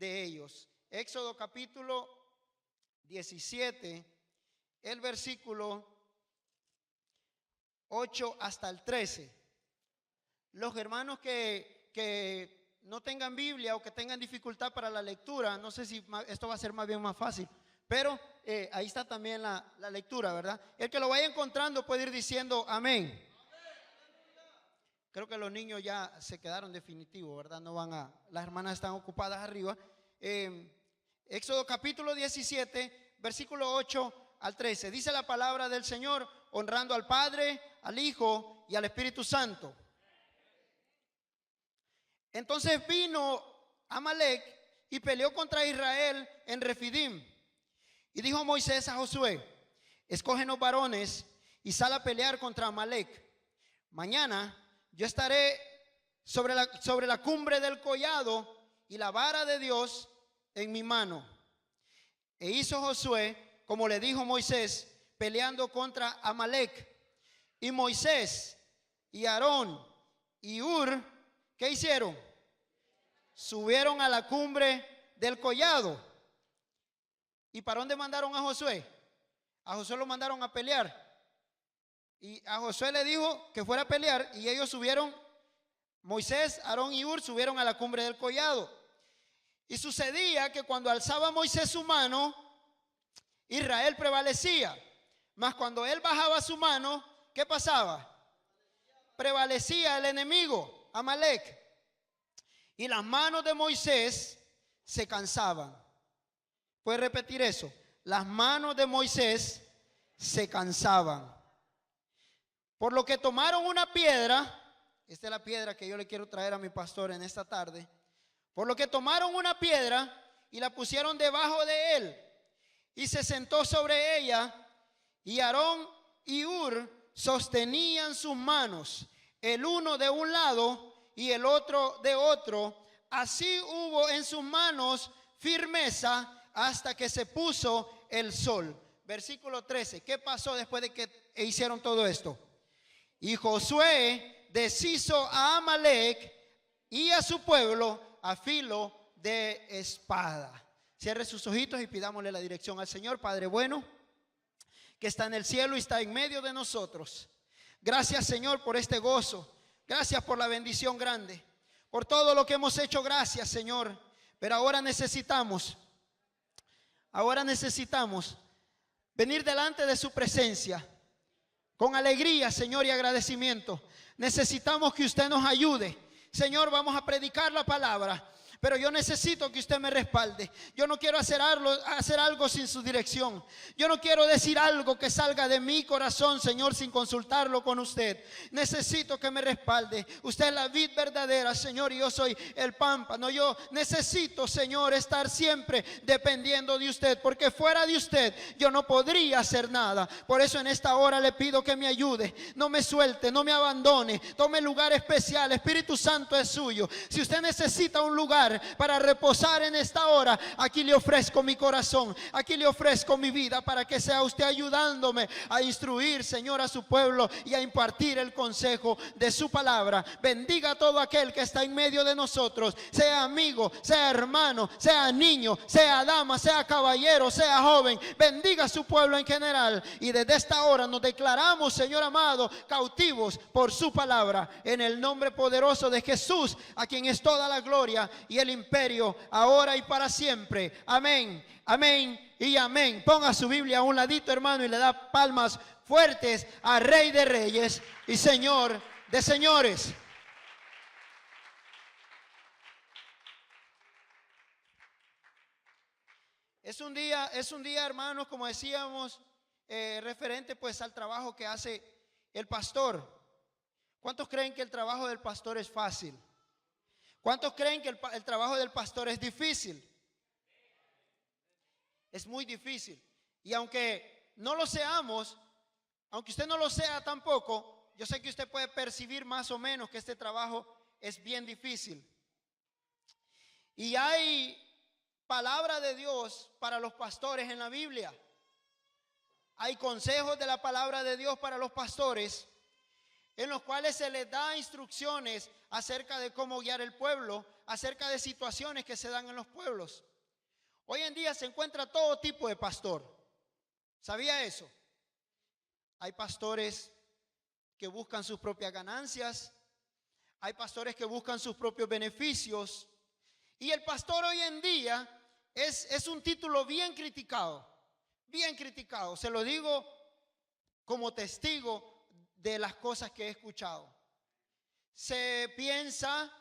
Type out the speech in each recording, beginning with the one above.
de ellos. Éxodo capítulo 17, el versículo 8 hasta el 13. Los hermanos que no tengan Biblia o que tengan dificultad para la lectura, no sé si esto va a ser más bien más fácil, pero ahí está también la lectura, ¿verdad? El que lo vaya encontrando puede ir diciendo amén. Creo que los niños ya se quedaron definitivos, ¿verdad? No van a, las hermanas están ocupadas arriba. Éxodo capítulo 17, versículo 8 al 13. Dice la palabra del Señor, honrando al Padre, al Hijo y al Espíritu Santo. Entonces vino Amalec y peleó contra Israel en Refidim. Y dijo Moisés a Josué: escógenos varones y sal a pelear contra Amalec. Mañana yo estaré sobre la cumbre del collado y la vara de Dios en mi mano. E hizo Josué como le dijo Moisés, peleando contra Amalec. Y Moisés y Aarón y Hur, ¿qué hicieron? Subieron a la cumbre del collado. ¿Y para dónde mandaron a Josué? A Josué lo mandaron a pelear. Y a Josué le dijo que fuera a pelear y ellos subieron, Moisés, Aarón y Hur subieron a la cumbre del collado. Y sucedía que cuando alzaba Moisés su mano, Israel prevalecía. Mas cuando él bajaba su mano, ¿qué pasaba? Prevalecía el enemigo, Amalec. Y las manos de Moisés se cansaban. ¿Puede repetir eso? Las manos de Moisés se cansaban. Por lo que tomaron una piedra. Esta es la piedra que yo le quiero traer a mi pastor en esta tarde. Por lo que tomaron una piedra y la pusieron debajo de él. Y se sentó sobre ella. Y Aarón y Hur sostenían sus manos, el uno de un lado y el otro de otro. Así hubo en sus manos firmeza hasta que se puso el sol. Versículo 13. ¿Qué pasó después de que hicieron todo esto? Y Josué deshizo a Amalec y a su pueblo a filo de espada. Cierre sus ojitos y pidámosle la dirección al Señor. Padre bueno, que está en el cielo y está en medio de nosotros. Gracias, Señor, por este gozo. Gracias por la bendición grande. Por todo lo que hemos hecho, gracias, Señor. Pero ahora necesitamos venir delante de su presencia con alegría, Señor, y agradecimiento. Necesitamos que usted nos ayude. Señor, vamos a predicar la palabra, pero yo necesito que usted me respalde. Yo no quiero hacer algo sin su dirección. Yo no quiero decir algo que salga de mi corazón, Señor, sin consultarlo con usted. Necesito que me respalde. Usted es la vid verdadera, Señor, y yo soy el pámpano. Yo necesito, Señor, estar siempre dependiendo de usted, porque fuera de usted yo no podría hacer nada. Por eso en esta hora le pido que me ayude. No me suelte, no me abandone. Tome lugar especial. Espíritu Santo es suyo. Si usted necesita un lugar para reposar en esta hora, aquí le ofrezco mi corazón, aquí le ofrezco mi vida, para que sea usted ayudándome a instruir, Señor, a su pueblo y a impartir el consejo de su palabra. Bendiga a todo aquel que está en medio de nosotros, sea amigo, sea hermano, sea niño, sea dama, sea caballero, sea joven. Bendiga a su pueblo en general, y desde esta hora nos declaramos, Señor amado, cautivos por su palabra, en el nombre poderoso de Jesús, a quien es toda la gloria y el imperio, ahora y para siempre. Amén, amén y amén. Ponga su Biblia a un ladito, hermano, y le da palmas fuertes al Rey de Reyes y Señor de Señores. Es un día, hermanos, como decíamos, referente pues al trabajo que hace el pastor. ¿Cuántos creen que el trabajo del pastor es fácil? ¿Cuántos creen que el trabajo del pastor es difícil? Es muy difícil. Y aunque no lo seamos, aunque usted no lo sea tampoco, yo sé que usted puede percibir más o menos que este trabajo es bien difícil. Y hay palabra de Dios para los pastores en la Biblia. Hay consejos de la palabra de Dios para los pastores, en los cuales se les da instrucciones acerca de cómo guiar el pueblo, acerca de situaciones que se dan en los pueblos. Hoy en día se encuentra todo tipo de pastor. ¿Sabía eso? Hay pastores que buscan sus propias ganancias. Hay pastores que buscan sus propios beneficios. Y el pastor hoy en día es un título bien criticado. Bien criticado. Se lo digo como testigo de las cosas que he escuchado. Se piensa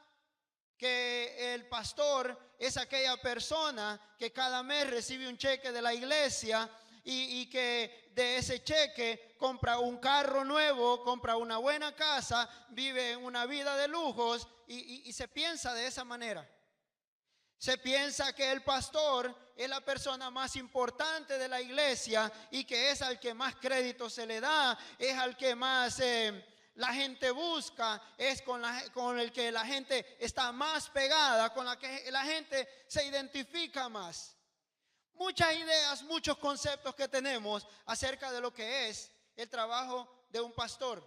que el pastor es aquella persona que cada mes recibe un cheque de la iglesia y que de ese cheque compra un carro nuevo, compra una buena casa, vive una vida de lujos y se piensa de esa manera. Se piensa que el pastor es la persona más importante de la iglesia y que es al que más crédito se le da, es al que más la gente busca, es con el que la gente está más pegada, con la que la gente se identifica más. Muchas ideas, muchos conceptos que tenemos acerca de lo que es el trabajo de un pastor.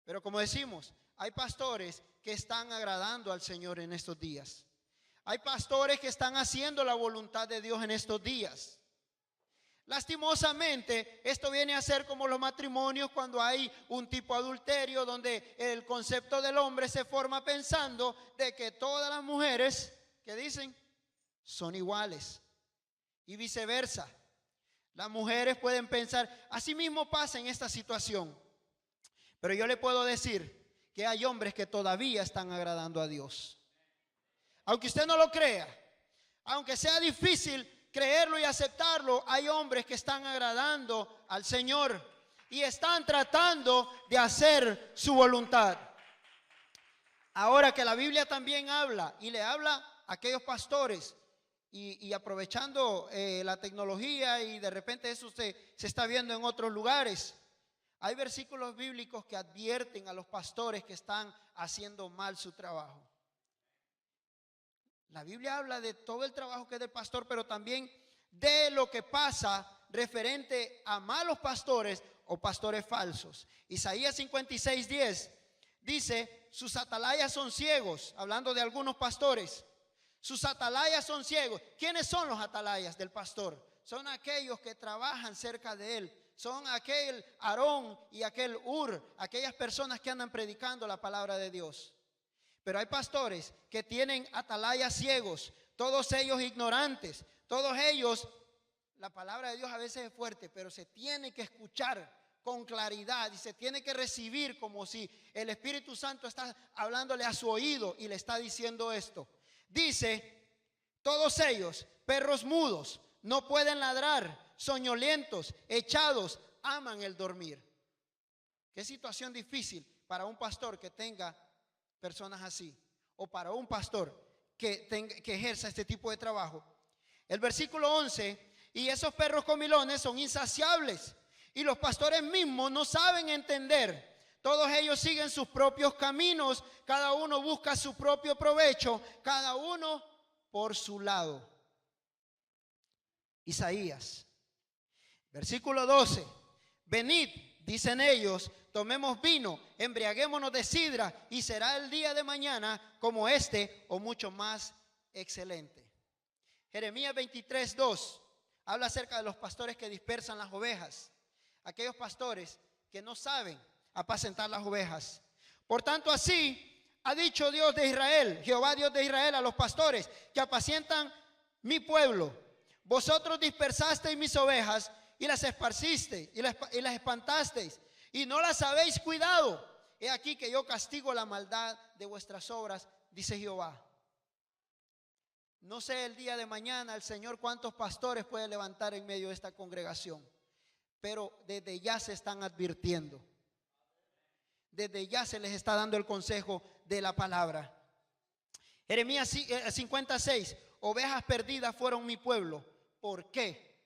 Pero como decimos, hay pastores que están agradando al Señor en estos días. Hay pastores que están haciendo la voluntad de Dios en estos días. Lastimosamente, esto viene a ser como los matrimonios cuando hay un tipo de adulterio donde el concepto del hombre se forma pensando de que todas las mujeres que dicen son iguales y viceversa. Las mujeres pueden pensar, así mismo pasa en esta situación. Pero yo le puedo decir que hay hombres que todavía están agradando a Dios. Aunque usted no lo crea, aunque sea difícil creerlo y aceptarlo, hay hombres que están agradando al Señor y están tratando de hacer su voluntad. Ahora que la Biblia también habla y le habla a aquellos pastores y aprovechando la tecnología y de repente eso se está viendo en otros lugares. Hay versículos bíblicos que advierten a los pastores que están haciendo mal su trabajo. La Biblia habla de todo el trabajo que es del pastor, pero también de lo que pasa referente a malos pastores o pastores falsos. Isaías 56:10 dice, sus atalayas son ciegos, hablando de algunos pastores. Sus atalayas son ciegos. ¿Quiénes son los atalayas del pastor? Son aquellos que trabajan cerca de él. Son aquel Aarón y aquel Ur, aquellas personas que andan predicando la palabra de Dios. Pero hay pastores que tienen atalayas ciegos, todos ellos ignorantes, todos ellos, la palabra de Dios a veces es fuerte, pero se tiene que escuchar con claridad y se tiene que recibir como si el Espíritu Santo está hablándole a su oído y le está diciendo esto. Dice, todos ellos, perros mudos, no pueden ladrar, soñolientos, echados, aman el dormir. Qué situación difícil para un pastor que tenga personas así, o para un pastor que ejerza este tipo de trabajo. El versículo 11, y esos perros comilones son insaciables, y los pastores mismos no saben entender. Todos ellos siguen sus propios caminos, cada uno busca su propio provecho, cada uno por su lado. Isaías, versículo 12, venid, dicen ellos, tomemos vino, embriaguémonos de sidra y será el día de mañana como este o mucho más excelente. Jeremías 23:2 habla acerca de los pastores que dispersan las ovejas, aquellos pastores que no saben apacentar las ovejas. Por tanto, así ha dicho Dios de Israel, Jehová Dios de Israel, a los pastores que apacientan mi pueblo. Vosotros dispersasteis mis ovejas y las esparcisteis y las espantasteis y no las habéis cuidado. He aquí que yo castigo la maldad de vuestras obras, dice Jehová. No sé el día de mañana el Señor cuántos pastores puede levantar en medio de esta congregación, pero desde ya se están advirtiendo. Desde ya se les está dando el consejo de la palabra. Jeremías 56, ovejas perdidas fueron mi pueblo. ¿Por qué?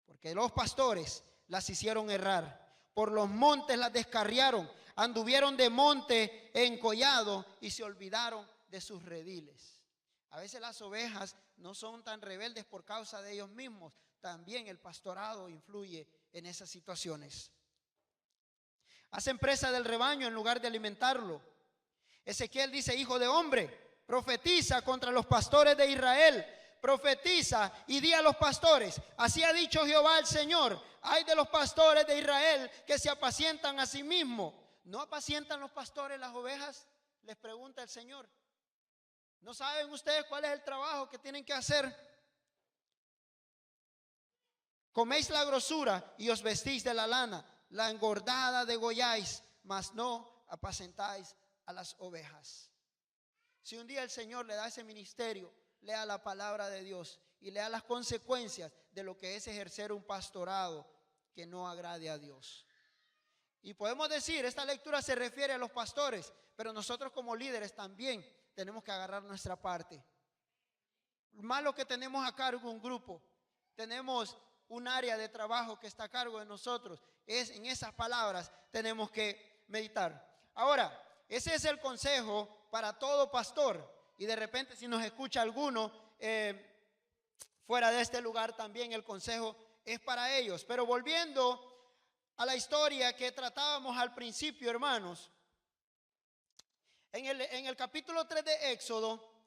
Porque los pastores las hicieron errar. Por los montes las descarriaron, anduvieron de monte en collado y se olvidaron de sus rediles. A veces las ovejas no son tan rebeldes por causa de ellos mismos. También el pastorado influye en esas situaciones. Hacen presa del rebaño en lugar de alimentarlo. Ezequiel dice, hijo de hombre, profetiza contra los pastores de Israel. Profetiza y di a los pastores: así ha dicho Jehová el Señor, ay de los pastores de Israel que se apacientan a sí mismos. ¿No apacientan los pastores las ovejas?, les pregunta el Señor. ¿No saben ustedes cuál es el trabajo que tienen que hacer? Coméis la grosura y os vestís de la lana, la engordada degolláis, mas no apacentáis a las ovejas. Si un día el Señor le da ese ministerio, lea la palabra de Dios y lea las consecuencias de lo que es ejercer un pastorado que no agrade a Dios. Y podemos decir, esta lectura se refiere a los pastores, pero nosotros como líderes también tenemos que agarrar nuestra parte. Más lo que tenemos a cargo un grupo, tenemos un área de trabajo que está a cargo de nosotros, es en esas palabras tenemos que meditar. Ahora, ese es el consejo para todo pastor. Y de repente, si nos escucha alguno fuera de este lugar, también el consejo es para ellos. Pero volviendo a la historia que tratábamos al principio, hermanos, en el capítulo 3 de Éxodo,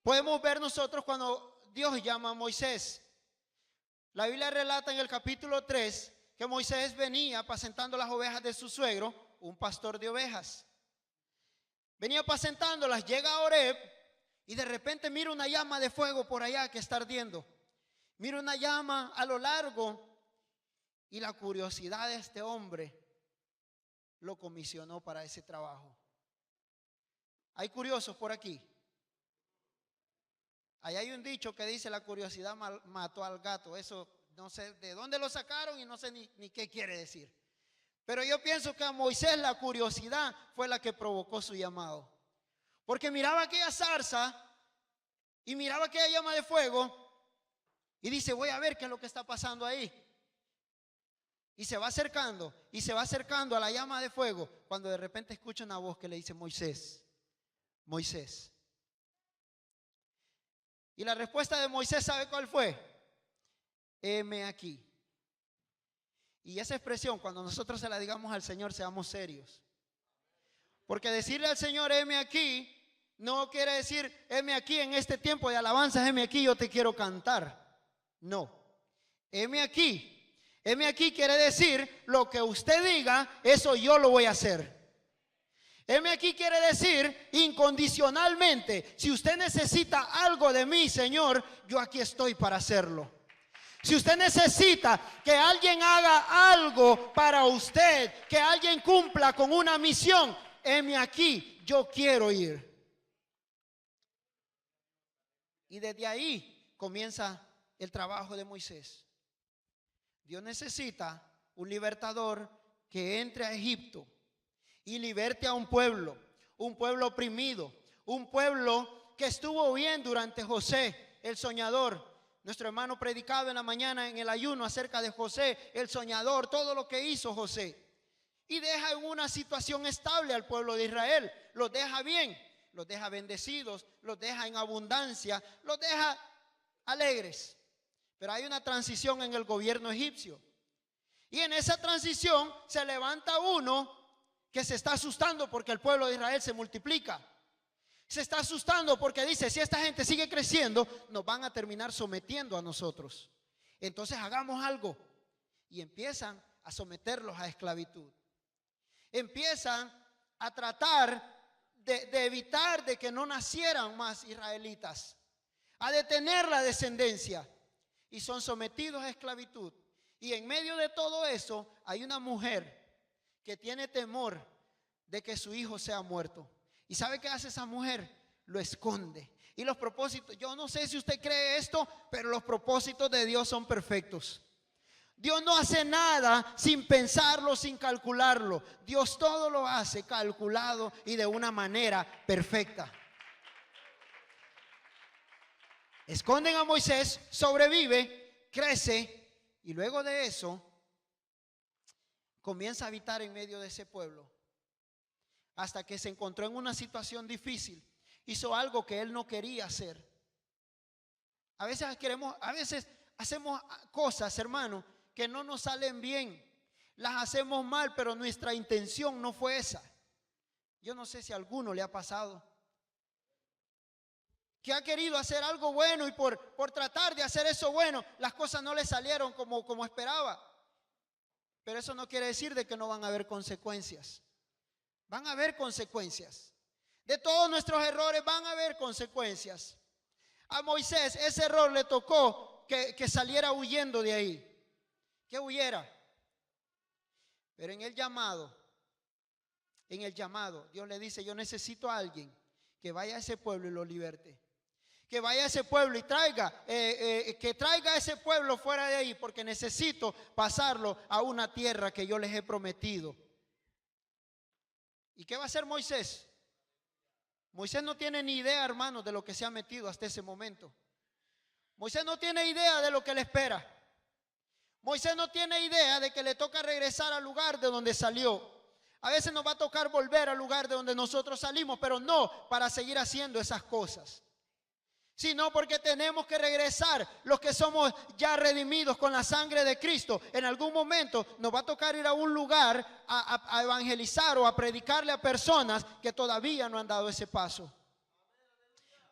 podemos ver nosotros cuando Dios llama a Moisés. La Biblia relata en el capítulo 3 que Moisés venía apacentando las ovejas de su suegro, un pastor de ovejas. Venía apacentándolas, llega a Horeb y de repente mira una llama de fuego por allá que está ardiendo. Mira una llama a lo largo y la curiosidad de este hombre lo comisionó para ese trabajo. Hay curiosos por aquí. Ahí hay un dicho que dice: la curiosidad mató al gato. Eso no sé de dónde lo sacaron y no sé ni qué quiere decir. Pero yo pienso que a Moisés la curiosidad fue la que provocó su llamado. Porque miraba aquella zarza y miraba aquella llama de fuego y dice: voy a ver qué es lo que está pasando ahí. Y se va acercando y se va acercando a la llama de fuego, cuando de repente escucha una voz que le dice: Moisés, Moisés. Y la respuesta de Moisés, ¿sabe cuál fue? Heme aquí. Y esa expresión, cuando nosotros se la digamos al Señor, seamos serios. Porque decirle al Señor, heme aquí, no quiere decir, heme aquí en este tiempo de alabanza, heme aquí, yo te quiero cantar. No. Heme aquí. Heme aquí quiere decir, lo que usted diga, eso yo lo voy a hacer. Heme aquí quiere decir, incondicionalmente, si usted necesita algo de mí, Señor, yo aquí estoy para hacerlo. Si usted necesita que alguien haga algo para usted, que alguien cumpla con una misión, heme aquí, yo quiero ir. Y desde ahí comienza el trabajo de Moisés. Dios necesita un libertador que entre a Egipto y liberte a un pueblo oprimido, un pueblo que estuvo bien durante José, el soñador. Nuestro hermano predicaba en la mañana en el ayuno acerca de José, el soñador, todo lo que hizo José. Y deja en una situación estable al pueblo de Israel. Los deja bien, los deja bendecidos, los deja en abundancia, los deja alegres. Pero hay una transición en el gobierno egipcio. Y en esa transición se levanta uno que se está asustando porque el pueblo de Israel se multiplica. Se está asustando porque dice: si esta gente sigue creciendo, nos van a terminar sometiendo a nosotros. Entonces hagamos algo. Y empiezan a someterlos a esclavitud. Empiezan a tratar de evitar de que no nacieran más israelitas, a detener la descendencia. Y son sometidos a esclavitud. Y en medio de todo eso hay una mujer que tiene temor de que su hijo sea muerto. ¿Y sabe qué hace esa mujer? Lo esconde. Y los propósitos, yo no sé si usted cree esto, pero los propósitos de Dios son perfectos. Dios no hace nada sin pensarlo, sin calcularlo. Dios todo lo hace calculado y de una manera perfecta. Esconden a Moisés, sobrevive, crece y luego de eso comienza a habitar en medio de ese pueblo hasta que se encontró en una situación difícil. Hizo algo que él no quería hacer. A veces hacemos cosas, hermano, que no nos salen bien. Las hacemos mal, pero nuestra intención no fue esa. Yo no sé si a alguno le ha pasado que ha querido hacer algo bueno y por tratar de hacer eso bueno, las cosas no le salieron como esperaba. Pero eso no quiere decir de que no van a haber consecuencias. Van a haber consecuencias. De todos nuestros errores van a haber consecuencias. A Moisés ese error le tocó que saliera huyendo de ahí, que huyera. Pero en el llamado, Dios le dice: yo necesito a alguien que vaya a ese pueblo y lo liberte. Que vaya a ese pueblo y que traiga a ese pueblo fuera de ahí, porque necesito pasarlo a una tierra que yo les he prometido. ¿Y qué va a hacer Moisés? Moisés no tiene ni idea, hermanos, de lo que se ha metido hasta ese momento. Moisés no tiene idea de lo que le espera. Moisés no tiene idea de que le toca regresar al lugar de donde salió. A veces nos va a tocar volver al lugar de donde nosotros salimos, pero no para seguir haciendo esas cosas, sino porque tenemos que regresar. Los que somos ya redimidos con la sangre de Cristo, en algún momento nos va a tocar ir a un lugar a evangelizar o a predicarle a personas que todavía no han dado ese paso.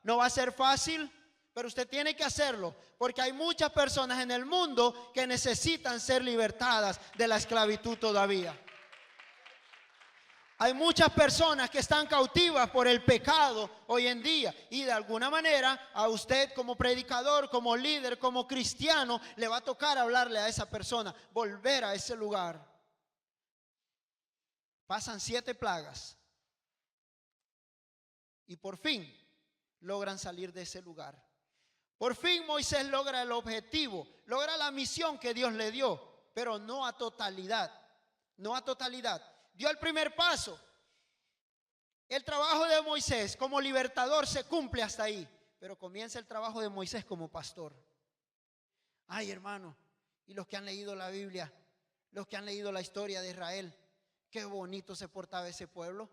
No va a ser fácil, pero usted tiene que hacerlo, porque hay muchas personas en el mundo que necesitan ser libertadas de la esclavitud todavía. Hay muchas personas que están cautivas por el pecado hoy en día, y de alguna manera a usted como predicador, como líder, como cristiano, le va a tocar hablarle a esa persona, volver a ese lugar. Pasan 7 plagas y por fin logran salir de ese lugar. Por fin Moisés logra el objetivo, logra la misión que Dios le dio, pero no a totalidad, no a totalidad. Dio el primer paso. El trabajo de Moisés como libertador se cumple hasta ahí, pero comienza el trabajo de Moisés como pastor. Ay, hermano, y los que han leído la Biblia, los que han leído la historia de Israel, qué bonito se portaba ese pueblo.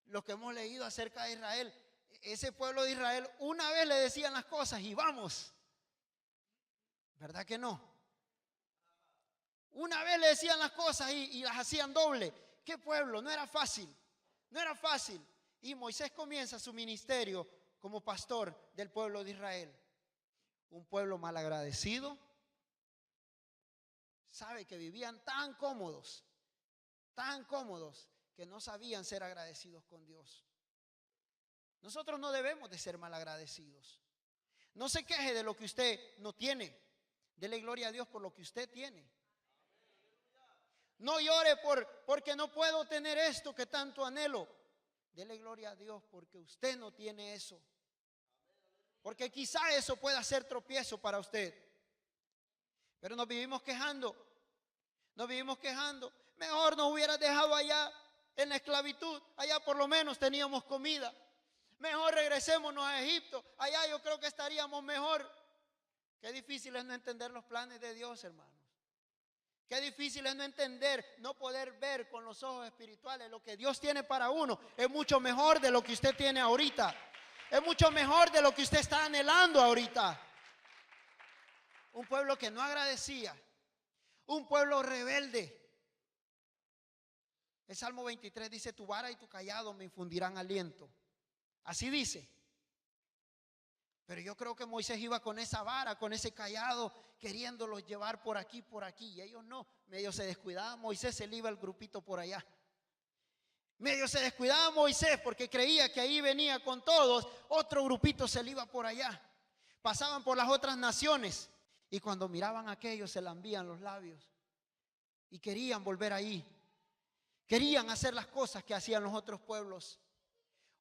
Los que hemos leído acerca de Israel, ese pueblo de Israel, una vez le decían las cosas y vamos. ¿Verdad que no? Una vez le decían las cosas y las hacían doble. ¿Qué pueblo? No era fácil, no era fácil. Y Moisés comienza su ministerio como pastor del pueblo de Israel. Un pueblo malagradecido. Sabe que vivían tan cómodos, que no sabían ser agradecidos con Dios. Nosotros no debemos de ser malagradecidos. No se queje de lo que usted no tiene. Dele gloria a Dios por lo que usted tiene. No llore porque no puedo tener esto que tanto anhelo. Dele gloria a Dios porque usted no tiene eso. Porque quizá eso pueda ser tropiezo para usted. Pero nos vivimos quejando. Mejor nos hubiera dejado allá en la esclavitud. Allá por lo menos teníamos comida. Mejor regresémonos a Egipto. Allá yo creo que estaríamos mejor. Qué difícil es no entender los planes de Dios, hermanos. Qué difícil es no entender, no poder ver con los ojos espirituales. Lo que Dios tiene para uno es mucho mejor de lo que usted tiene ahorita. Es mucho mejor de lo que usted está anhelando ahorita. Un pueblo que no agradecía. Un pueblo rebelde. El Salmo 23 dice: tu vara y tu cayado me infundirán aliento. Así dice. Pero yo creo que Moisés iba con esa vara, con ese cayado, queriéndolos llevar por aquí, y ellos no. Medio se descuidaba Moisés, se le iba el grupito por allá. Medio se descuidaba Moisés porque creía que ahí venía con todos. Otro grupito se le iba por allá. Pasaban por las otras naciones y cuando miraban a aquellos se lambían los labios y querían volver ahí. Querían hacer las cosas que hacían los otros pueblos.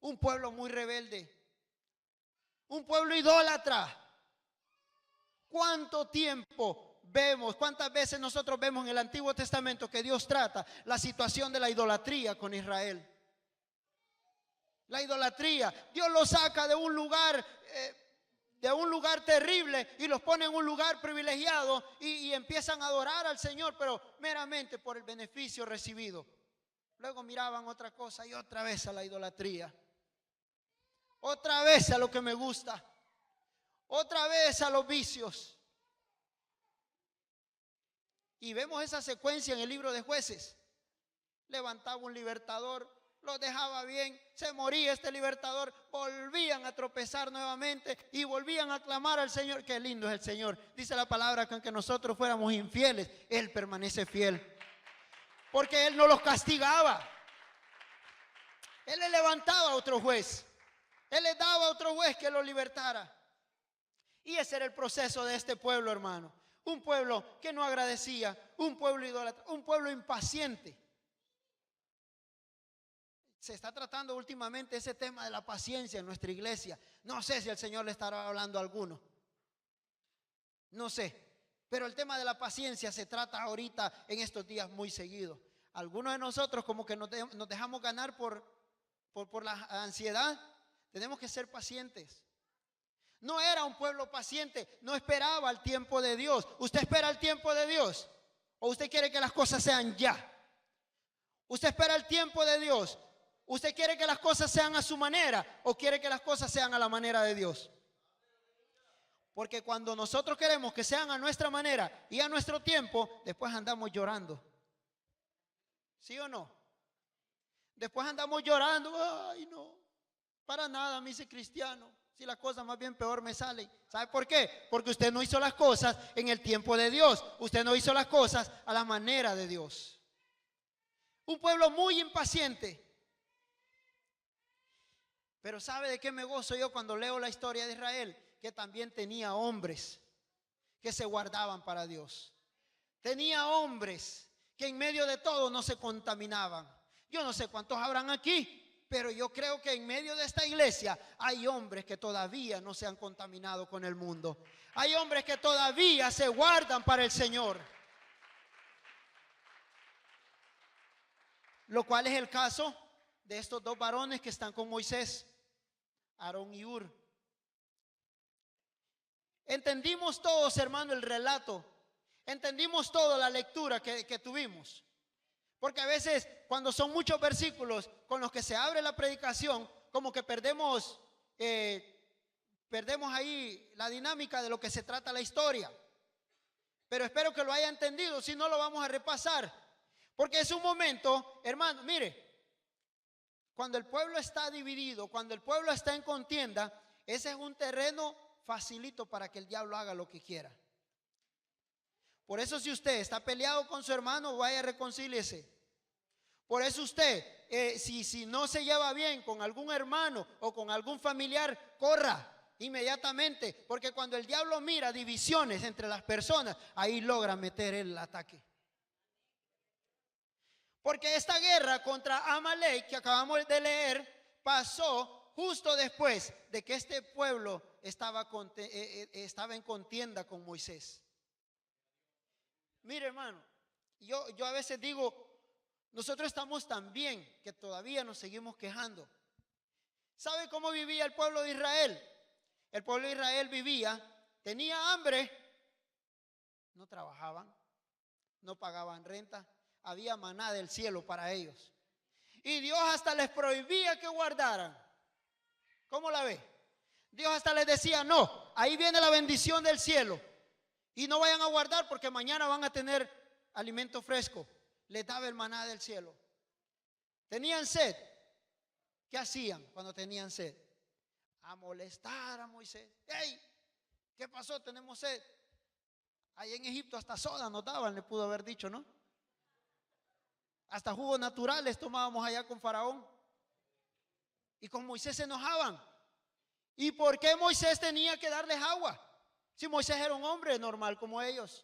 Un pueblo muy rebelde. Un pueblo idólatra. ¿Cuánto tiempo vemos, cuántas veces nosotros vemos en el Antiguo Testamento que Dios trata la situación de la idolatría con Israel? La idolatría. Dios los saca de un lugar terrible y los pone en un lugar privilegiado y empiezan a adorar al Señor, pero meramente por el beneficio recibido. Luego miraban otra cosa y otra vez a la idolatría. Otra vez a lo que me gusta. Otra vez a los vicios. Y vemos esa secuencia en el libro de Jueces. Levantaba un libertador, los dejaba bien, se moría este libertador, volvían a tropezar nuevamente y volvían a clamar al Señor. Qué lindo es el Señor. Dice la palabra que aunque nosotros fuéramos infieles, Él permanece fiel, porque Él no los castigaba. Él le levantaba a otro juez, Él le daba a otro juez que lo libertara. Y ese era el proceso de este pueblo, hermano. Un pueblo que no agradecía, un pueblo idólatra, un pueblo impaciente. Se está tratando últimamente ese tema de la paciencia en nuestra iglesia. No sé si el Señor le estará hablando a alguno. No sé. Pero el tema de la paciencia se trata ahorita en estos días muy seguido. Algunos de nosotros como que nos dejamos ganar por la ansiedad. Tenemos que ser pacientes. No era un pueblo paciente, no esperaba el tiempo de Dios. ¿Usted espera el tiempo de Dios? ¿O usted quiere que las cosas sean ya? ¿Usted espera el tiempo de Dios? ¿Usted quiere que las cosas sean a su manera o quiere que las cosas sean a la manera de Dios? Porque cuando nosotros queremos que sean a nuestra manera y a nuestro tiempo, después andamos llorando. ¿Sí o no? Después andamos llorando. Ay, no, para nada me hice cristiano. Si las cosas más bien peor me salen. ¿Sabe por qué? Porque usted no hizo las cosas en el tiempo de Dios. Usted no hizo las cosas a la manera de Dios. Un pueblo muy impaciente. Pero ¿sabe de qué me gozo yo cuando leo la historia de Israel? Que también tenía hombres que se guardaban para Dios. Tenía hombres que en medio de todo no se contaminaban. Yo no sé cuántos habrán aquí, pero yo creo que en medio de esta iglesia hay hombres que todavía no se han contaminado con el mundo. Hay hombres que todavía se guardan para el Señor. Lo cual es el caso de estos dos varones que están con Moisés, Aarón y Hur. Entendimos todos, hermano, el relato. Entendimos todo la lectura que tuvimos. Porque a veces cuando son muchos versículos con los que se abre la predicación, como que perdemos ahí la dinámica de lo que se trata la historia. Pero espero que lo haya entendido, si no lo vamos a repasar. Porque es un momento, hermano, mire, cuando el pueblo está dividido, cuando el pueblo está en contienda, ese es un terreno facilito para que el diablo haga lo que quiera. Por eso si usted está peleado con su hermano, vaya a reconcíliese. Por eso usted, si no se lleva bien con algún hermano o con algún familiar, corra inmediatamente. Porque cuando el diablo mira divisiones entre las personas, ahí logra meter el ataque. Porque esta guerra contra Amalek que acabamos de leer pasó justo después de que este pueblo estaba en contienda con Moisés. Mire, hermano, yo a veces digo, nosotros estamos tan bien que todavía nos seguimos quejando. ¿Sabe cómo vivía el pueblo de Israel? El pueblo de Israel tenía hambre, no trabajaban, no pagaban renta, había maná del cielo para ellos. Y Dios hasta les prohibía que guardaran. ¿Cómo la ve? Dios hasta les decía, no, ahí viene la bendición del cielo. Y no vayan a guardar porque mañana van a tener alimento fresco. Les daba el maná del cielo. ¿Tenían sed? ¿Qué hacían cuando tenían sed? A molestar a Moisés. ¡Ey! ¿Qué pasó? Tenemos sed. Ahí en Egipto hasta soda nos daban, le pudo haber dicho, ¿no? Hasta jugos naturales tomábamos allá con Faraón. Y con Moisés se enojaban. ¿Y por qué Moisés tenía que darles agua? Si Moisés era un hombre normal como ellos.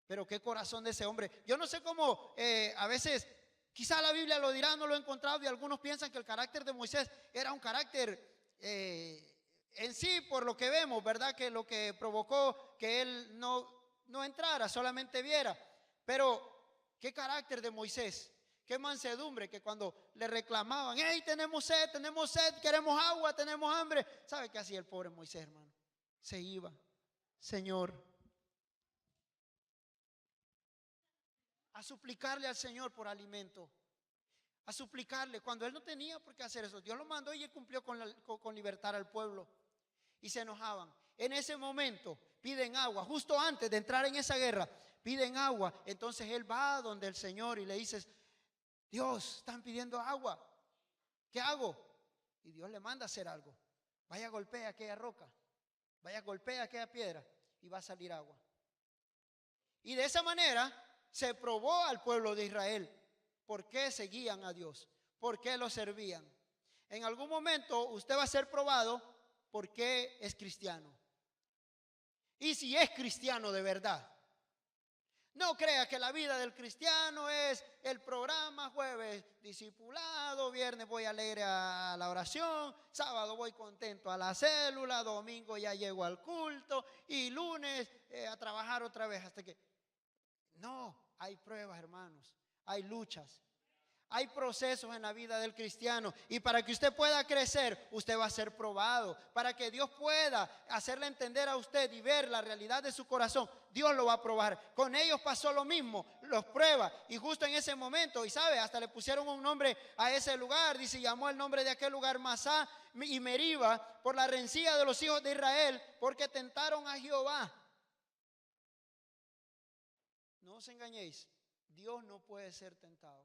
Pero qué corazón de ese hombre. Yo no sé cómo a veces, quizá la Biblia lo dirá, no lo he encontrado, y algunos piensan que el carácter de Moisés era un carácter en sí, por lo que vemos, ¿verdad? Que lo que provocó que él no entrara, solamente viera. Pero qué carácter de Moisés, qué mansedumbre, que cuando le reclamaban, hey, tenemos sed, queremos agua, tenemos hambre. ¿Sabe qué hacía el pobre Moisés, hermano? Se iba, Señor, a suplicarle al Señor por alimento, a suplicarle cuando él no tenía por qué hacer eso. Dios lo mandó y él cumplió con libertar al pueblo. Y se enojaban. En ese momento piden agua, justo antes de entrar en esa guerra, piden agua. Entonces él va donde el Señor y le dice, Dios, están pidiendo agua. ¿Qué hago? Y Dios le manda a hacer algo. Vaya, golpea aquella roca. Vaya, golpea aquella piedra y va a salir agua. Y de esa manera se probó al pueblo de Israel por qué seguían a Dios, por qué lo servían. En algún momento usted va a ser probado por qué es cristiano. Y si es cristiano de verdad. No crea que la vida del cristiano es el programa: jueves discipulado, viernes voy alegre a la oración, sábado voy contento a la célula, domingo ya llego al culto y lunes a trabajar otra vez hasta que... No, hay pruebas, hermanos, hay luchas. Hay procesos en la vida del cristiano, y para que usted pueda crecer, usted va a ser probado. Para que Dios pueda hacerle entender a usted y ver la realidad de su corazón, Dios lo va a probar. Con ellos pasó lo mismo, los prueba, y justo en ese momento, y sabe, hasta le pusieron un nombre a ese lugar. Dice, llamó el nombre de aquel lugar Masá y Meriba, por la rencilla de los hijos de Israel, porque tentaron a Jehová. No os engañéis, Dios no puede ser tentado.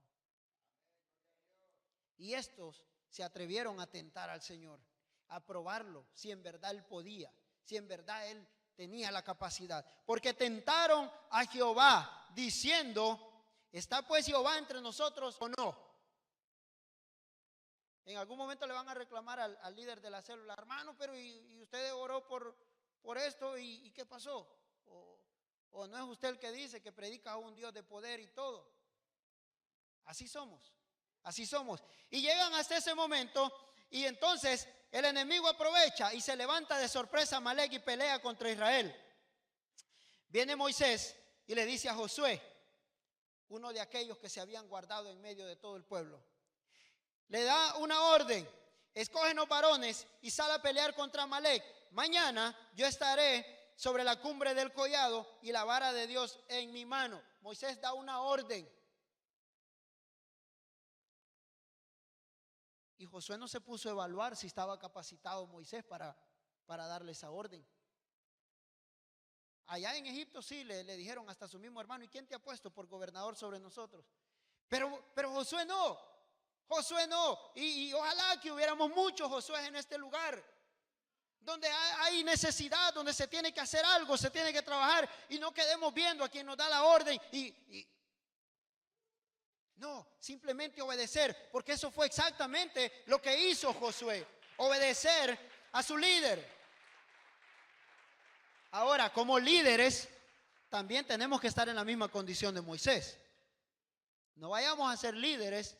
Y estos se atrevieron a tentar al Señor, a probarlo, si en verdad Él podía, si en verdad Él tenía la capacidad. Porque tentaron a Jehová, diciendo, ¿está pues Jehová entre nosotros o no? En algún momento le van a reclamar al líder de la célula: hermano, pero y usted oró por esto, ¿y qué pasó? O no es usted el que dice que predica a un Dios de poder y todo. Así somos. Así somos. Y llegan hasta ese momento, y entonces el enemigo aprovecha y se levanta de sorpresa Amalek y pelea contra Israel. Viene Moisés y le dice a Josué, uno de aquellos que se habían guardado en medio de todo el pueblo, le da una orden: escógenos varones y sal a pelear contra Amalek. Mañana yo estaré sobre la cumbre del collado y la vara de Dios en mi mano. Moisés da una orden. Y Josué no se puso a evaluar si estaba capacitado Moisés para darle esa orden. Allá en Egipto sí le dijeron hasta a su mismo hermano: ¿y quién te ha puesto por gobernador sobre nosotros? Pero Josué no. Josué no. Y ojalá que hubiéramos muchos Josué en este lugar, donde hay necesidad, donde se tiene que hacer algo, se tiene que trabajar, y no quedemos viendo a quien nos da la orden no, simplemente obedecer, porque eso fue exactamente lo que hizo Josué: obedecer a su líder. Ahora, como líderes, también tenemos que estar en la misma condición de Moisés. No vayamos a ser líderes,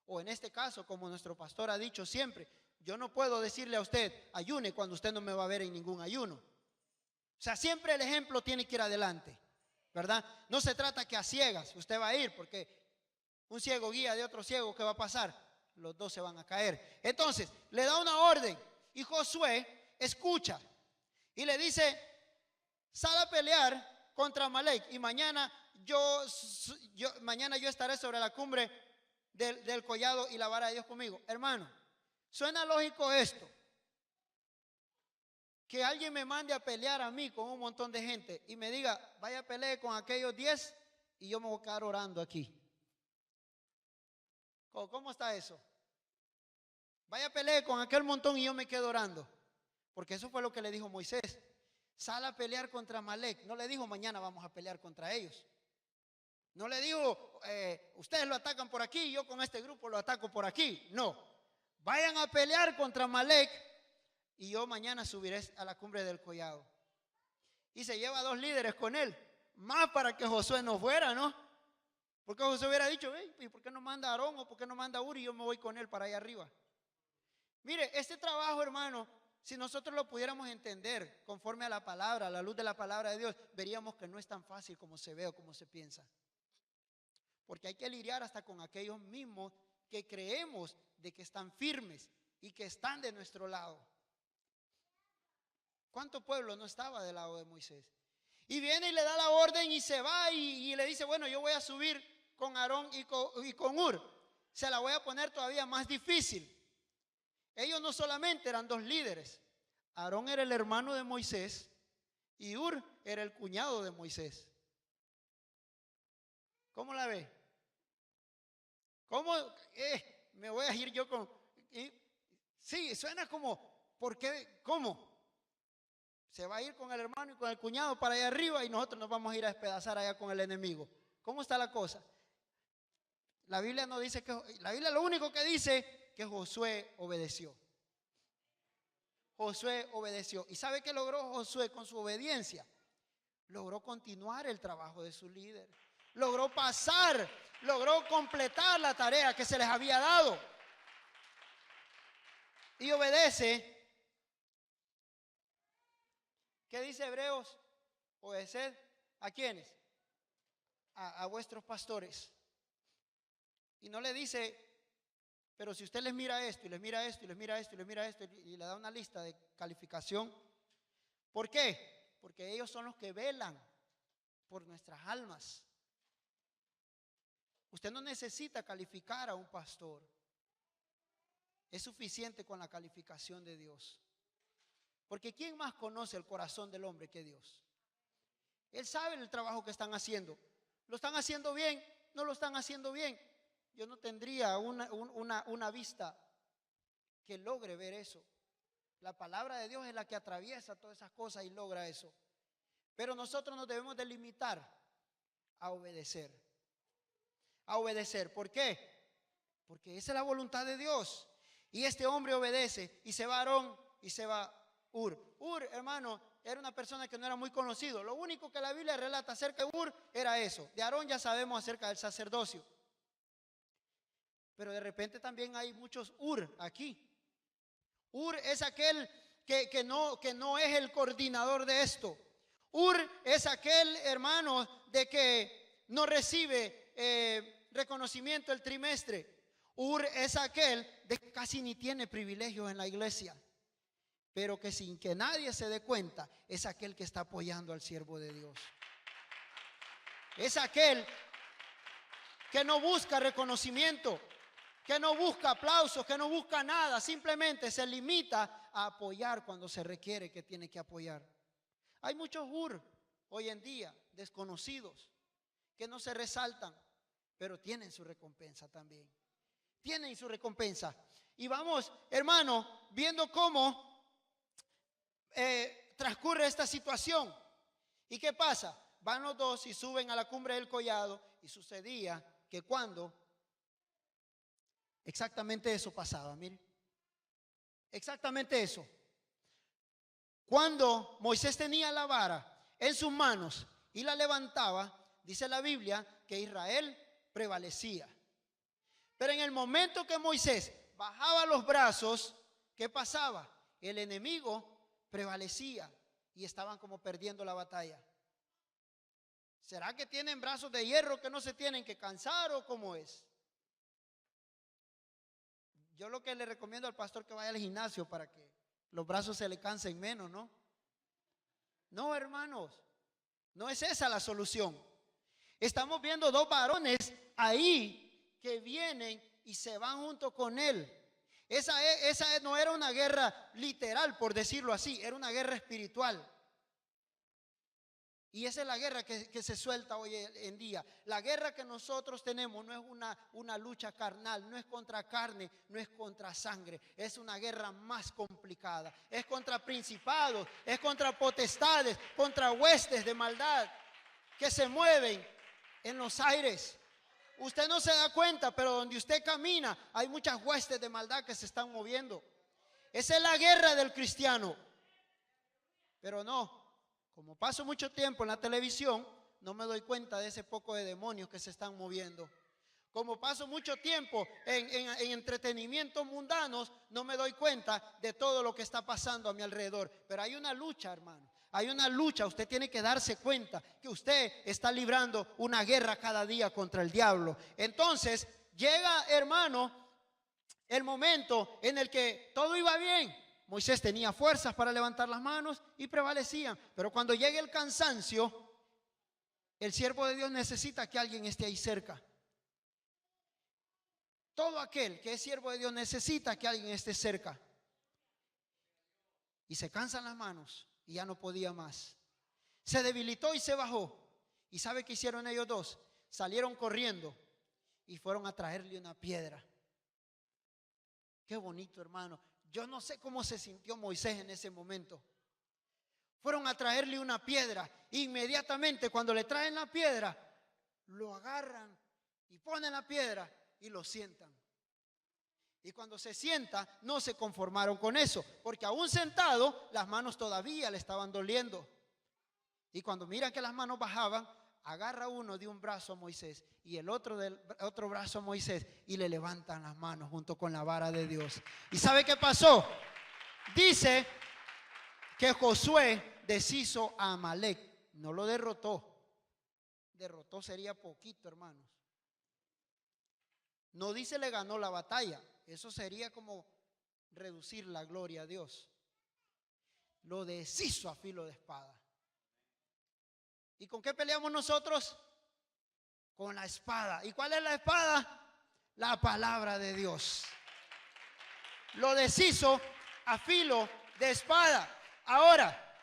o en este caso, como nuestro pastor ha dicho siempre, yo no puedo decirle a usted, ayune, cuando usted no me va a ver en ningún ayuno. O sea, siempre el ejemplo tiene que ir adelante, ¿verdad? No se trata que a ciegas usted va a ir, porque un ciego guía de otro ciego, ¿qué va a pasar? Los dos se van a caer. Entonces, le da una orden, y Josué escucha y le dice: sal a pelear contra Amalek, y mañana yo estaré sobre la cumbre del collado y la vara de Dios conmigo. Hermano, suena lógico esto: que alguien me mande a pelear a mí con un montón de gente y me diga, vaya a pelear con aquellos 10 y yo me voy a quedar orando aquí. ¿Cómo está eso? Vaya a pelear con aquel montón y yo me quedo orando. Porque eso fue lo que le dijo Moisés: sal a pelear contra Amalek. No le dijo, mañana vamos a pelear contra ellos. No le dijo, ustedes lo atacan por aquí, yo con este grupo lo ataco por aquí. No, vayan a pelear contra Amalek y yo mañana subiré a la cumbre del collado. Y se lleva 2 líderes con él, más para que Josué no fuera, ¿no? Porque Josué hubiera dicho, ¿y por qué no manda a Aarón o por qué no manda a Uri? Yo me voy con él para allá arriba. Mire, este trabajo, hermano, si nosotros lo pudiéramos entender conforme a la palabra, a la luz de la palabra de Dios, veríamos que no es tan fácil como se ve o como se piensa. Porque hay que lidiar hasta con aquellos mismos que creemos de que están firmes y que están de nuestro lado. ¿Cuánto pueblo no estaba del lado de Moisés? Y viene y le da la orden y se va y le dice, bueno, yo voy a subir con Aarón y con Ur. Se la voy a poner todavía más difícil. Ellos no solamente eran 2 líderes. Aarón era el hermano de Moisés y Ur era el cuñado de Moisés. ¿Cómo la ve? ¿Cómo? Me voy a ir yo con... Sí, suena como, ¿por qué? ¿Cómo? Se va a ir con el hermano y con el cuñado para allá arriba y nosotros nos vamos a ir a despedazar allá con el enemigo. ¿Cómo está la cosa? La Biblia no dice que... La Biblia lo único que dice que Josué obedeció. Josué obedeció. ¿Y sabe qué logró Josué con su obediencia? Logró continuar el trabajo de su líder. Logró pasar, logró completar la tarea que se les había dado. Y obedece. ¿Qué dice Hebreos? Obedeced ¿a quiénes? A vuestros pastores. Y no le dice, pero si usted les mira esto, y les mira esto, y les mira esto, y les mira esto, y le da una lista de calificación. ¿Por qué? Porque ellos son los que velan por nuestras almas. Usted no necesita calificar a un pastor. Es suficiente con la calificación de Dios. Porque ¿quién más conoce el corazón del hombre que Dios? Él sabe el trabajo que están haciendo. ¿Lo están haciendo bien? ¿No lo están haciendo bien? Yo no tendría una vista que logre ver eso. La palabra de Dios es la que atraviesa todas esas cosas y logra eso. Pero nosotros nos debemos de limitar a obedecer. A obedecer. ¿Por qué? Porque esa es la voluntad de Dios. Y este hombre obedece y se va Aarón y se va Ur. Ur, hermano, era una persona que no era muy conocido. Lo único que la Biblia relata acerca de Ur era eso. De Aarón ya sabemos acerca del sacerdocio. Pero de repente también hay muchos Ur aquí. Ur es aquel que no es el coordinador de esto. Ur es aquel, hermano, de que no recibe reconocimiento el trimestre. Ur es aquel de que casi ni tiene privilegios en la iglesia, pero que sin que nadie se dé cuenta es aquel que está apoyando al siervo de Dios. Es aquel que no busca reconocimiento, que no busca aplausos, que no busca nada, simplemente se limita a apoyar cuando se requiere que tiene que apoyar. Hay muchos Ur hoy en día desconocidos que no se resaltan, pero tienen su recompensa también. Tienen su recompensa. Y vamos, hermano, viendo cómo transcurre esta situación. ¿Y qué pasa? Van los dos y suben a la cumbre del collado. Y sucedía que cuando exactamente eso pasaba, miren. Exactamente eso. Cuando Moisés tenía la vara en sus manos y la levantaba, dice la Biblia que Israel prevalecía. Pero en el momento que Moisés bajaba los brazos, ¿qué pasaba? El enemigo prevalecía y estaban como perdiendo la batalla. ¿Será que tienen brazos de hierro que no se tienen que cansar o cómo es? Yo lo que le recomiendo al pastor que vaya al gimnasio para que los brazos se le cansen menos, ¿no? No, hermanos, no es esa la solución. Estamos viendo dos varones ahí que vienen y se van junto con él. Esa no era una guerra literal, por decirlo así, era una guerra espiritual. Y esa es la guerra que se suelta hoy en día. La guerra que nosotros tenemos no es una lucha carnal, no es contra carne, no es contra sangre. Es una guerra más complicada. Es contra principados, es contra potestades, contra huestes de maldad que se mueven en los aires. Usted no se da cuenta, pero donde usted camina hay muchas huestes de maldad que se están moviendo. Esa es la guerra del cristiano. Pero no. Como paso mucho tiempo en la televisión, no me doy cuenta de ese poco de demonios que se están moviendo. Como paso mucho tiempo en entretenimientos mundanos, no me doy cuenta de todo lo que está pasando a mi alrededor. Pero hay una lucha, hermano. Hay una lucha. Usted tiene que darse cuenta que usted está librando una guerra cada día contra el diablo. Entonces, llega, hermano, el momento en el que todo iba bien. Moisés tenía fuerzas para levantar las manos y prevalecían. Pero cuando llegue el cansancio, el siervo de Dios necesita que alguien esté ahí cerca. Todo aquel que es siervo de Dios necesita que alguien esté cerca. Y se cansan las manos y ya no podía más. Se debilitó y se bajó. ¿Y sabe qué hicieron ellos dos? Salieron corriendo y fueron a traerle una piedra. Qué bonito, hermano. Yo no sé cómo se sintió Moisés en ese momento. Fueron a traerle una piedra. Inmediatamente cuando le traen la piedra, lo agarran y ponen la piedra y lo sientan. Y cuando se sienta, no se conformaron con eso, porque aún sentado, las manos todavía le estaban doliendo. Y cuando miran que las manos bajaban, agarra uno de un brazo a Moisés y el otro del otro brazo a Moisés y le levantan las manos junto con la vara de Dios. ¿Y sabe qué pasó? Dice que Josué deshizo a Amalek, no lo derrotó. Derrotó sería poquito, hermanos. No dice le ganó la batalla, eso sería como reducir la gloria a Dios. Lo deshizo a filo de espada. ¿Y con qué peleamos nosotros? Con la espada. ¿Y cuál es la espada? La palabra de Dios. Lo deshizo a filo de espada. Ahora,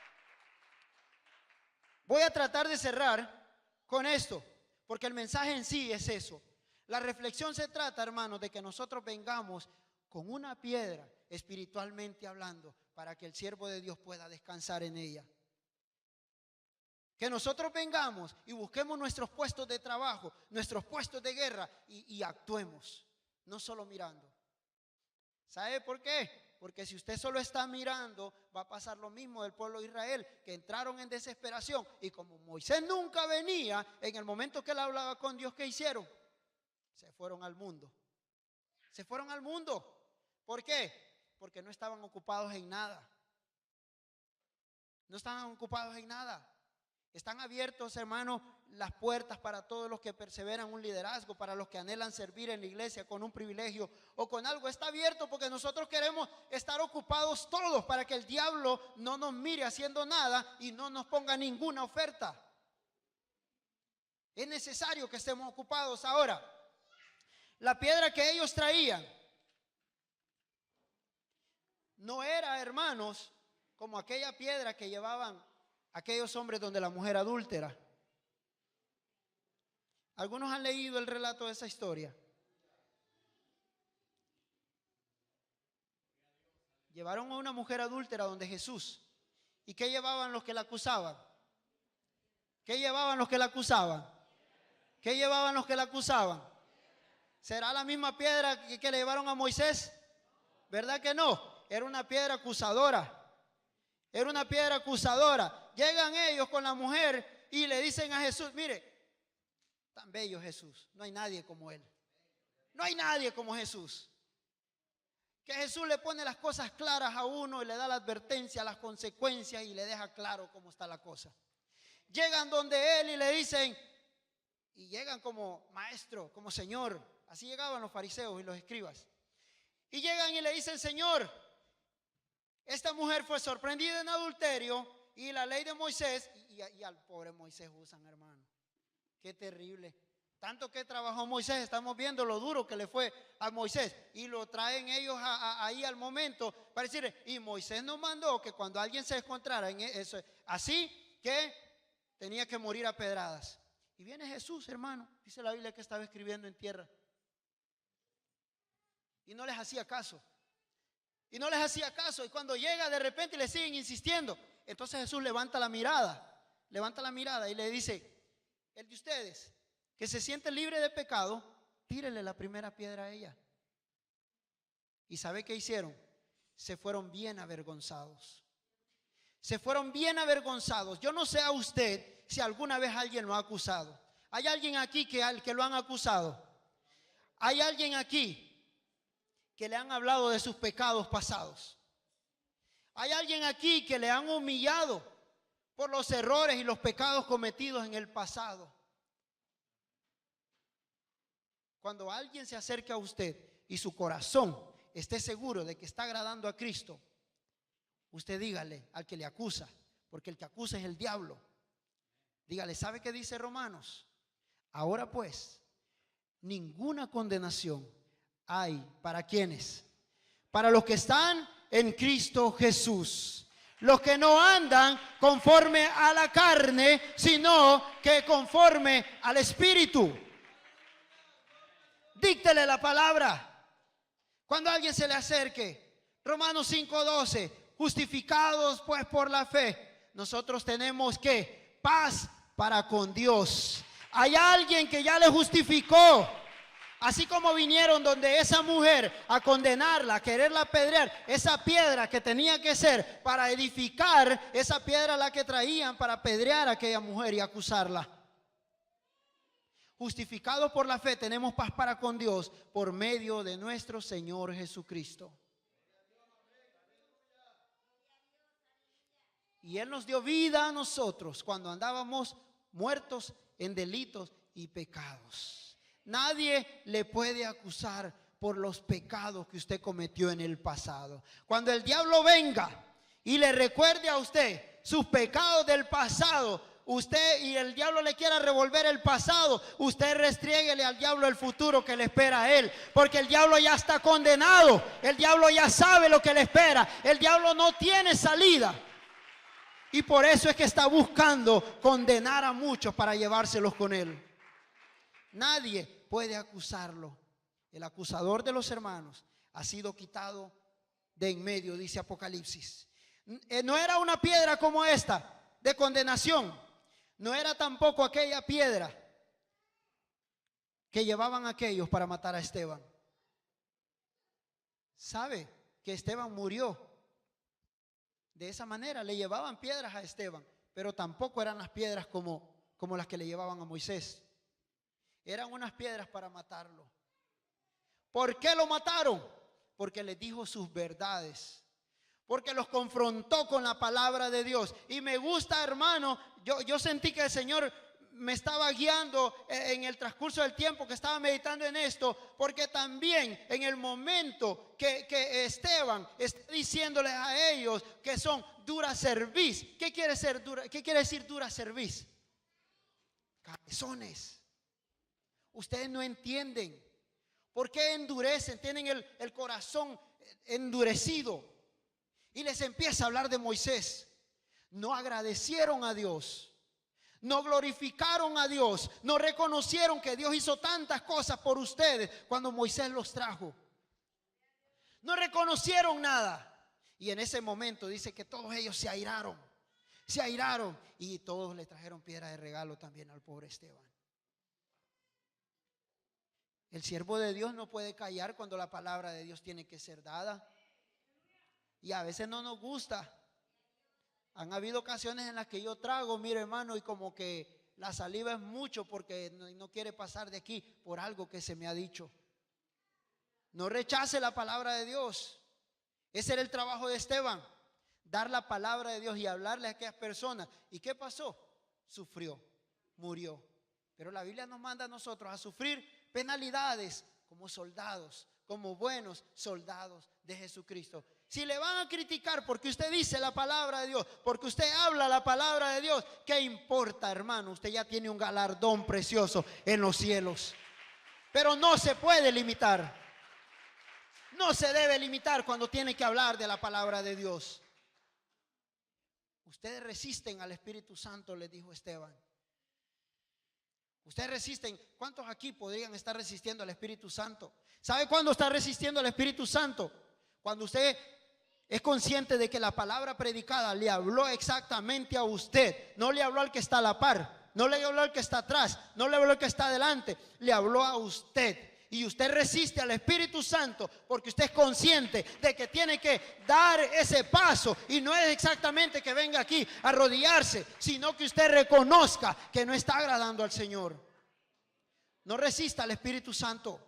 voy a tratar de cerrar con esto, porque el mensaje en sí es eso. La reflexión se trata, hermanos, de que nosotros vengamos con una piedra espiritualmente hablando para que el siervo de Dios pueda descansar en ella. Que nosotros vengamos y busquemos nuestros puestos de trabajo, nuestros puestos de guerra y actuemos, no solo mirando. ¿Sabe por qué? Porque si usted solo está mirando, va a pasar lo mismo del pueblo de Israel, que entraron en desesperación. Y como Moisés nunca venía, en el momento que él hablaba con Dios, ¿qué hicieron? Se fueron al mundo. Se fueron al mundo. ¿Por qué? Porque no estaban ocupados en nada. No estaban ocupados en nada. Están abiertos, hermanos, las puertas para todos los que perseveran un liderazgo, para los que anhelan servir en la iglesia con un privilegio o con algo. Está abierto porque nosotros queremos estar ocupados todos para que el diablo no nos mire haciendo nada y no nos ponga ninguna oferta. Es necesario que estemos ocupados. Ahora, la piedra que ellos traían no era, hermanos, como aquella piedra que llevaban aquellos hombres donde la mujer adúltera. Algunos han leído el relato de esa historia. Llevaron a una mujer adúltera donde Jesús. ¿Y qué llevaban los que la acusaban? ¿Qué llevaban los que la acusaban? ¿Qué llevaban los que la acusaban? ¿Será la misma piedra que le llevaron a Moisés? ¿Verdad que no? Era una piedra acusadora. Era una piedra acusadora. Llegan ellos con la mujer y le dicen a Jesús, mire, tan bello Jesús, no hay nadie como él. No hay nadie como Jesús. Que Jesús le pone las cosas claras a uno y le da la advertencia, las consecuencias y le deja claro cómo está la cosa. Llegan donde él y le dicen, y llegan como maestro, como señor. Así llegaban los fariseos y los escribas. Y llegan y le dicen, Señor, esta mujer fue sorprendida en adulterio y la ley de Moisés, y al pobre Moisés usan, hermano. Qué terrible. Tanto que trabajó Moisés, estamos viendo lo duro que le fue a Moisés. Y lo traen ellos ahí al momento para decir, y Moisés nos mandó que cuando alguien se encontrara en eso, así que tenía que morir a pedradas. Y viene Jesús, hermano, dice la Biblia que estaba escribiendo en tierra. Y no les hacía caso. Y no les hacía caso. Y cuando llega de repente le siguen insistiendo. Entonces Jesús levanta la mirada y le dice, el de ustedes que se siente libre de pecado, tírele la primera piedra a ella. ¿Y sabe qué hicieron? Se fueron bien avergonzados. Se fueron bien avergonzados. Yo no sé a usted si alguna vez alguien lo ha acusado. ¿Hay alguien aquí que lo han acusado? ¿Hay alguien aquí que le han hablado de sus pecados pasados? ¿Hay alguien aquí que le han humillado por los errores y los pecados cometidos en el pasado? Cuando alguien se acerque a usted y su corazón esté seguro de que está agradando a Cristo, usted dígale al que le acusa, porque el que acusa es el diablo. Dígale, ¿sabe qué dice Romanos? Ahora pues, ninguna condenación hay para quienes, para los que están en Cristo Jesús, los que no andan conforme a la carne, sino que conforme al Espíritu. díctele la palabra. Cuando alguien se le acerque, Romanos 5:12, justificados pues por la fe, nosotros tenemos que paz para con Dios. Hay alguien que ya le justificó. Así como vinieron donde esa mujer a condenarla, a quererla apedrear, esa piedra que tenía que ser para edificar, esa piedra la que traían para apedrear a aquella mujer y acusarla. Justificados por la fe tenemos paz para con Dios por medio de nuestro Señor Jesucristo. Y Él nos dio vida a nosotros cuando andábamos muertos en delitos y pecados. Nadie le puede acusar por los pecados que usted cometió en el pasado. Cuando el diablo venga y le recuerde a usted sus pecados del pasado, usted y el diablo le quiera revolver el pasado, usted restriéguele al diablo el futuro que le espera a él, porque el diablo ya está condenado, el diablo ya sabe lo que le espera, el diablo no tiene salida. Y por eso es que está buscando condenar a muchos para llevárselos con él. Nadie puede acusarlo. El acusador de los hermanos ha sido quitado de en medio, dice Apocalipsis. No era una piedra como esta de condenación. No era tampoco aquella piedra que llevaban aquellos para matar a Esteban. ¿Sabe que Esteban murió? De esa manera le llevaban piedras a Esteban, pero tampoco eran las piedras como las que le llevaban a Moisés. Eran unas piedras para matarlo. ¿Por qué lo mataron? Porque les dijo sus verdades. Porque los confrontó con la palabra de Dios. Y me gusta, hermano, yo sentí que el Señor me estaba guiando en el transcurso del tiempo que estaba meditando en esto, porque también en el momento que Esteban está diciéndoles a ellos que son dura cerviz. ¿Qué quiere decir dura cerviz? Cabezones. Ustedes no entienden por qué endurecen, tienen el corazón endurecido. Y les empieza a hablar de Moisés. No agradecieron a Dios, no glorificaron a Dios, no reconocieron que Dios hizo tantas cosas por ustedes cuando Moisés los trajo. No reconocieron nada. Y en ese momento dice que todos ellos se airaron y todos le trajeron piedra de regalo también al pobre Esteban. El siervo de Dios no puede callar cuando la palabra de Dios tiene que ser dada. Y a veces no nos gusta. Han habido ocasiones en las que yo trago, mire hermano, y como que la saliva es mucho porque no quiere pasar de aquí por algo que se me ha dicho. No rechace la palabra de Dios. Ese era el trabajo de Esteban, dar la palabra de Dios y hablarle a aquellas personas. ¿Y qué pasó? Sufrió, murió. Pero la Biblia nos manda a nosotros a sufrir penalidades como soldados, como buenos soldados de Jesucristo. Si le van a criticar porque usted dice la palabra de Dios, porque usted habla la palabra de Dios, ¿qué importa, hermano? Usted ya tiene un galardón precioso en los cielos. Pero no se puede limitar. No se debe limitar cuando tiene que hablar de la palabra de Dios. Ustedes resisten al Espíritu Santo, les dijo Esteban. Ustedes resisten. ¿Cuántos aquí podrían estar resistiendo al Espíritu Santo? ¿Sabe cuándo está resistiendo al Espíritu Santo? Cuando usted es consciente de que la palabra predicada le habló exactamente a usted. No le habló al que está a la par, no le habló al que está atrás, no le habló al que está adelante, le habló a usted. Y usted resiste al Espíritu Santo porque usted es consciente de que tiene que dar ese paso. Y no es exactamente que venga aquí a arrodillarse, sino que usted reconozca que no está agradando al Señor. No resista al Espíritu Santo.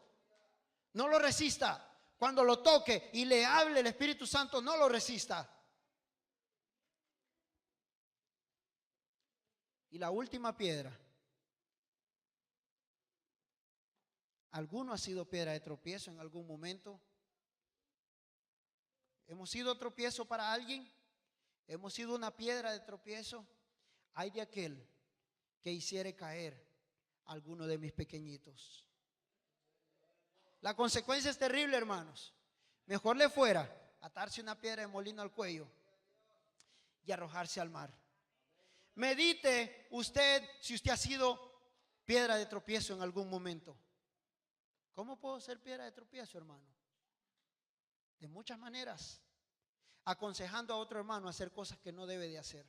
No lo resista. Cuando lo toque y le hable el Espíritu Santo, no lo resista. Y la última piedra. ¿Alguno ha sido piedra de tropiezo en algún momento? ¿Hemos sido tropiezo para alguien? ¿Hemos sido una piedra de tropiezo? Hay de aquel que hiciere caer a alguno de mis pequeñitos. La consecuencia es terrible, hermanos. Mejor le fuera atarse una piedra de molino al cuello y arrojarse al mar. Medite usted si usted ha sido piedra de tropiezo en algún momento. ¿Cómo puedo ser piedra de tropiezo, hermano? De muchas maneras. Aconsejando a otro hermano a hacer cosas que no debe de hacer.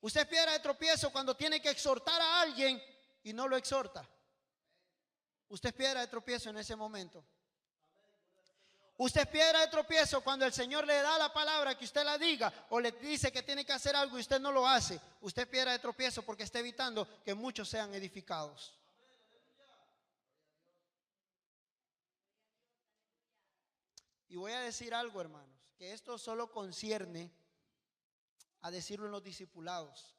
Usted es piedra de tropiezo cuando tiene que exhortar a alguien y no lo exhorta. Usted es piedra de tropiezo en ese momento. Usted es piedra de tropiezo cuando el Señor le da la palabra que usted la diga o le dice que tiene que hacer algo y usted no lo hace. Usted es piedra de tropiezo porque está evitando que muchos sean edificados. Y voy a decir algo, hermanos, que esto solo concierne a decirlo en los discipulados.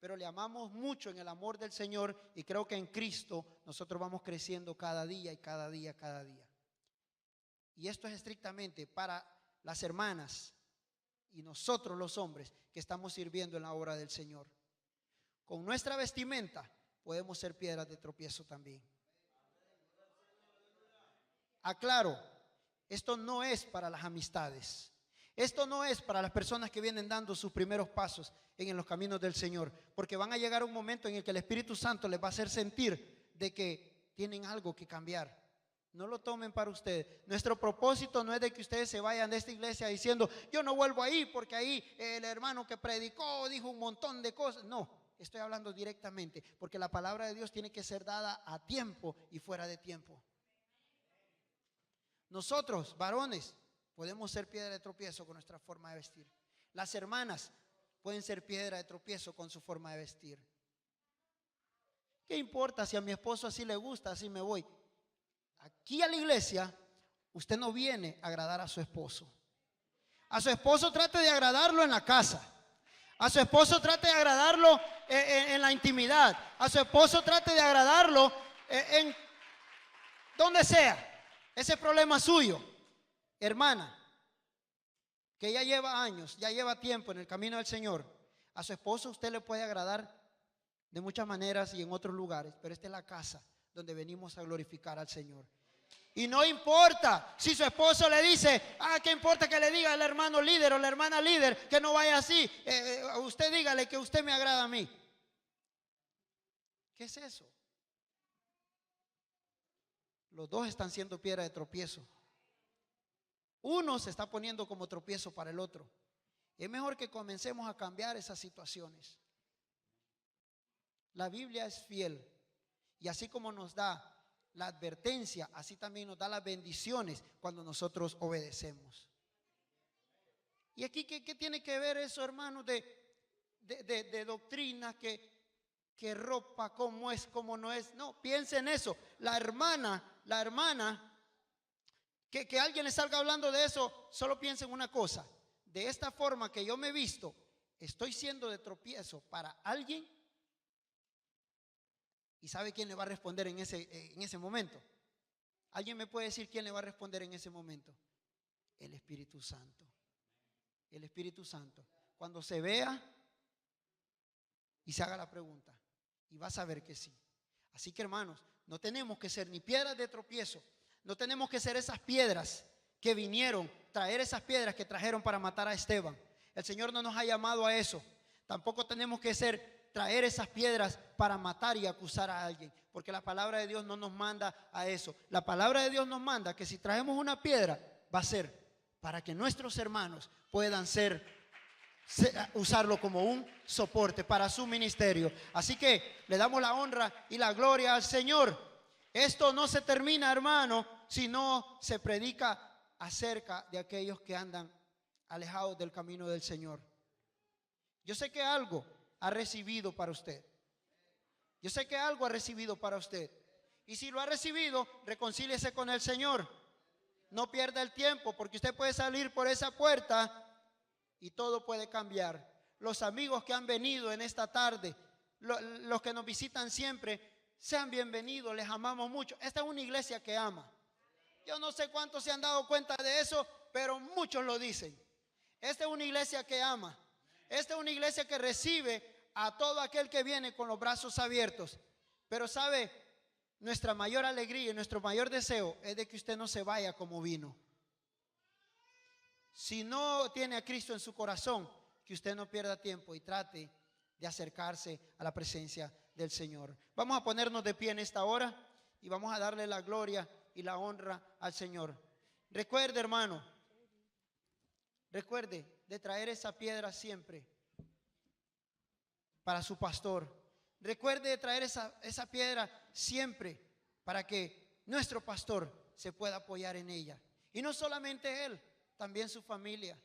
Pero le amamos mucho en el amor del Señor y creo que en Cristo nosotros vamos creciendo cada día y cada día, cada día. Y esto es estrictamente para las hermanas y nosotros los hombres que estamos sirviendo en la obra del Señor. Con nuestra vestimenta podemos ser piedras de tropiezo también. Aclaro, esto no es para las amistades. Esto no es para las personas que vienen dando sus primeros pasos en los caminos del Señor, porque van a llegar un momento en el que el Espíritu Santo les va a hacer sentir de que tienen algo que cambiar. No lo tomen para ustedes. Nuestro propósito no es de que ustedes se vayan de esta iglesia diciendo, yo no vuelvo ahí porque ahí el hermano que predicó dijo un montón de cosas. No, estoy hablando directamente, porque la palabra de Dios tiene que ser dada a tiempo y fuera de tiempo. Nosotros, varones, podemos ser piedra de tropiezo con nuestra forma de vestir. Las hermanas pueden ser piedra de tropiezo con su forma de vestir. ¿Qué importa si a mi esposo así le gusta, así me voy? Aquí a la iglesia, usted no viene a agradar a su esposo. A su esposo trate de agradarlo en la casa. A su esposo trate de agradarlo en la intimidad. A su esposo trate de agradarlo en donde sea. Ese es problema suyo. Hermana, que ya lleva años, ya lleva tiempo en el camino del Señor. A su esposo usted le puede agradar de muchas maneras y en otros lugares, pero esta es la casa donde venimos a glorificar al Señor. Y no importa si su esposo le dice, ¿qué importa que le diga el hermano líder o la hermana líder que no vaya así? Usted dígale que usted me agrada a mí. ¿Qué es eso? Los dos están siendo piedra de tropiezo. Uno se está poniendo como tropiezo para el otro. Es mejor que comencemos a cambiar esas situaciones. La Biblia es fiel y así como nos da la advertencia, así también nos da las bendiciones cuando nosotros obedecemos. Y aquí, ¿qué tiene que ver eso, hermanos, de doctrina, que ropa, cómo es, cómo no es? No, piense en eso. La hermana, que alguien le salga hablando de eso, solo piense en una cosa. De esta forma que yo me he visto, ¿estoy siendo de tropiezo para alguien? ¿Y sabe quién le va a responder en ese momento? ¿Alguien me puede decir quién le va a responder en ese momento? El Espíritu Santo. El Espíritu Santo. Cuando se vea y se haga la pregunta, y va a saber que sí. Así que, hermanos, no tenemos que ser ni piedras de tropiezo. No tenemos que ser esas piedras que vinieron, traer esas piedras que trajeron para matar a Esteban. El Señor no nos ha llamado a eso. Tampoco tenemos que traer esas piedras para matar y acusar a alguien, porque la palabra de Dios no nos manda a eso. La palabra de Dios nos manda que si traemos una piedra, va a ser para que nuestros hermanos puedan usarlo como un soporte para su ministerio. Así que le damos la honra y la gloria al Señor. Esto no se termina, hermano, si no se predica acerca de aquellos que andan alejados del camino del Señor. Yo sé que algo ha recibido para usted. Yo sé que algo ha recibido para usted. Y si lo ha recibido, reconcíliese con el Señor. No pierda el tiempo, porque usted puede salir por esa puerta y todo puede cambiar. Los amigos que han venido en esta tarde, los que nos visitan siempre, sean bienvenidos, les amamos mucho. Esta es una iglesia que ama. Yo no sé cuántos se han dado cuenta de eso, pero muchos lo dicen. Esta es una iglesia que ama. Esta es una iglesia que recibe a todo aquel que viene con los brazos abiertos. Pero sabe, nuestra mayor alegría y nuestro mayor deseo es de que usted no se vaya como vino. Si no tiene a Cristo en su corazón, que usted no pierda tiempo y trate de acercarse a la presencia del Señor. Vamos a ponernos de pie en esta hora y vamos a darle la gloria y la honra al Señor. Recuerde, hermano, recuerde de traer esa piedra siempre para su pastor. Recuerde de traer esa piedra siempre para que nuestro pastor se pueda apoyar en ella. Y no solamente él, también su familia.